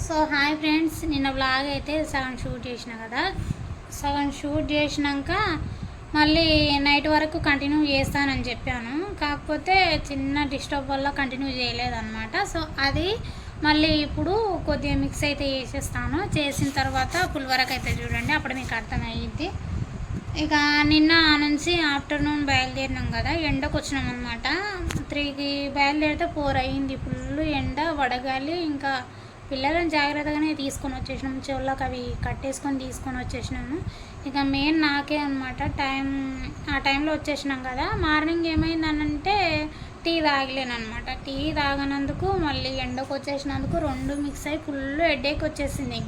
So hi friends, నిన్న vlog అయితే సగం షూట్ చేసిన కదా. సగం షూట్ చేసినాక మళ్ళీ నైట్ వరకు కంటిన్యూ చేస్తానని చెప్పాను. కాకపోతే చిన్న డిస్టర్బ్ వల్ల కంటిన్యూ చేయలేదన్నమాట. సో అది మళ్ళీ ఇప్పుడు కొద్దిగా మిక్స్ అయితే చేసేస్తాను. చేసిన తర్వాత ఫుల్ వరకు అయితే చూడండి, అప్పుడు మీకు అర్థమయ్యింది. ఇక నిన్న నుంచి ఆఫ్టర్నూన్ బయలుదేరినాం కదా, ఎండకు వచ్చినాం అనమాట. 3కి బయలుదేరితే 4 అయ్యింది. ఫుల్ ఎండ, వడగాలి. ఇంకా పిల్లలను జాగ్రత్తగానే తీసుకొని వచ్చేసినాం. చెవులకు అవి కట్టేసుకొని తీసుకొని వచ్చేసినాము. ఇక మెయిన్ నాకే అనమాట. ఆ టైంలో వచ్చేసినాం కదా. మార్నింగ్ ఏమైందనంటే టీ తాగలేనమాట. టీ తాగనందుకు మళ్ళీ ఎండకు వచ్చేసినందుకు 2 మిక్స్ అయ్యి ఫుల్ హెడేక్ వచ్చేసింది.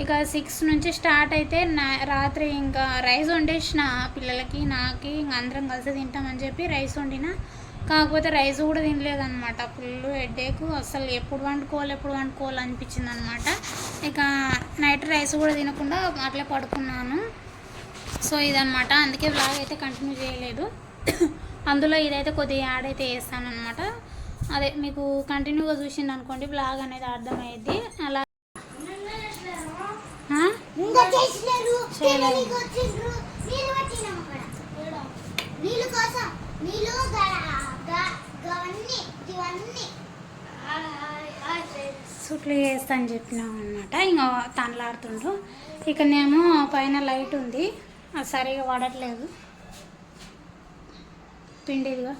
ఇక 6 నుంచి స్టార్ట్ అయితే రాత్రి ఇంకా రైస్ వండేసిన పిల్లలకి, నాకి, ఇంక అందరం కలిసి తింటామని చెప్పి రైస్ వండిన. కాకపోతే రైస్ కూడా తినలేదన్నమాట. ఫుల్ హెడేక్, అసలు ఎప్పుడు వండుకోవాలి అనిపించింది అనమాట. ఇక నైట్ రైస్ కూడా తినకుండా అట్లే పడుకున్నాను. సో ఇదనమాట, అందుకే వ్లాగ్ అయితే కంటిన్యూ చేయలేదు. అందులో ఇదైతే కొద్దిగా యాడ్ అయితే వేస్తాను అనమాట. అదే మీకు కంటిన్యూగా చూసింది అనుకోండి, వ్లాగ్ అనేది అర్థమయ్యేది. అలా సుట్లు చేస్తా అని చెప్పినాం అనమాట. ఇంకా తనలాడుతుండ్రు. ఇక్కడనేమో పైన లైట్ ఉంది, అది సరిగా వాడట్లేదు. పిండిదిగా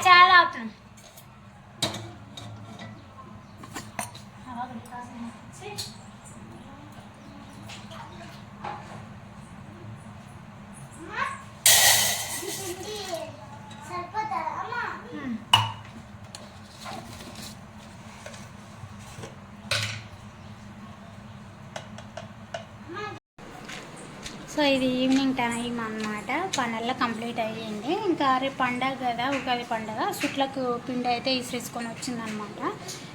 చాలా అవుతుంది. సో ఇది ఈవినింగ్ టైం అన్నమాట. పనుల్లో కంప్లీట్ అయ్యింది. ఇంకా రేపు పండగ కదా, ఉగాది పండగ. సుట్లకు పిండి అయితే ఇసిరేసుకొని వచ్చిందనమాట.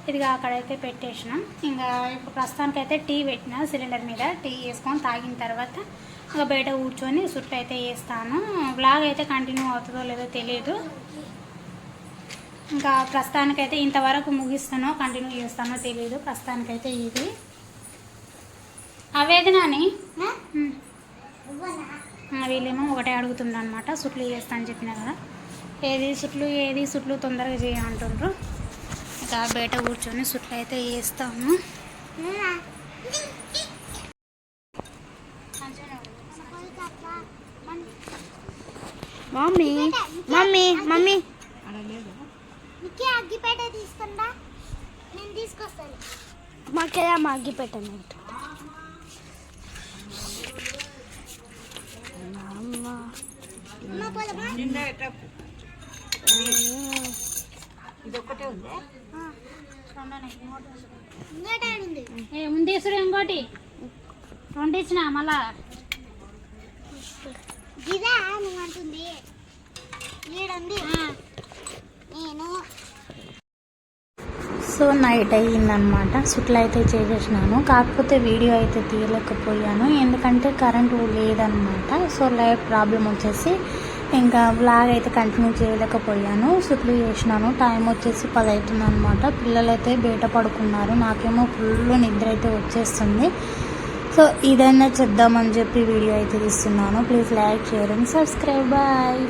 ఇదిగా అక్కడైతే పెట్టేసినాం. ఇంకా ఇప్పుడు ప్రస్తుతానికైతే టీ పెట్టిన సిలిండర్ మీద. టీ వేసుకొని తాగిన తర్వాత ఇంకా బయట కూర్చొని సుట్లు అయితే వేస్తాను. వ్లాగ్ అయితే కంటిన్యూ అవుతుందో లేదో తెలియదు. ఇంకా ప్రస్తుతానికైతే ఇంతవరకు ముగిస్తానో కంటిన్యూ చేస్తానో తెలియదు. ప్రస్తుతానికైతే ఇది అవేదనాని వీళ్ళేమో ఒకటే అడుగుతుంది అనమాట. సుట్లు చేస్తా అని చెప్పినా కదా, ఏది సుట్లు తొందరగా చేయంటుండ్రు. ఇక బయట కూర్చొని సుట్లు అయితే వేస్తాము. మమ్మీ మమ్మీ మమ్మీ అగ్గిపేట తీసుకుంటా, నేను తీసుకొస్తాను. మాకేదా మా అగ్గిపేట ముందు తీసుడు, ఇంకోటి 2 ఇచ్చిన మళ్ళా ఇదా నువ్వు అంటుంది ఏడండి నేను. So night అయ్యిందనమాట. సుట్లు అయితే చేసేసినాను. కాకపోతే వీడియో అయితే తీయలేకపోయాను, ఎందుకంటే కరెంటు లేదనమాట. సో లైట్ ప్రాబ్లం వచ్చేసి ఇంకా వ్లాగ్ అయితే కంటిన్యూ చేయలేకపోయాను. సుట్లు చేసినాను. టైం వచ్చేసి 10 అవుతుంది అనమాట. పిల్లలైతే బయట పడుకున్నారు. నాకేమో ఫుల్ నిద్ర అయితే వచ్చేస్తుంది. సో ఇదైనా చేద్దామని చెప్పి వీడియో అయితే తీస్తున్నాను. Please like, share and subscribe. Bye.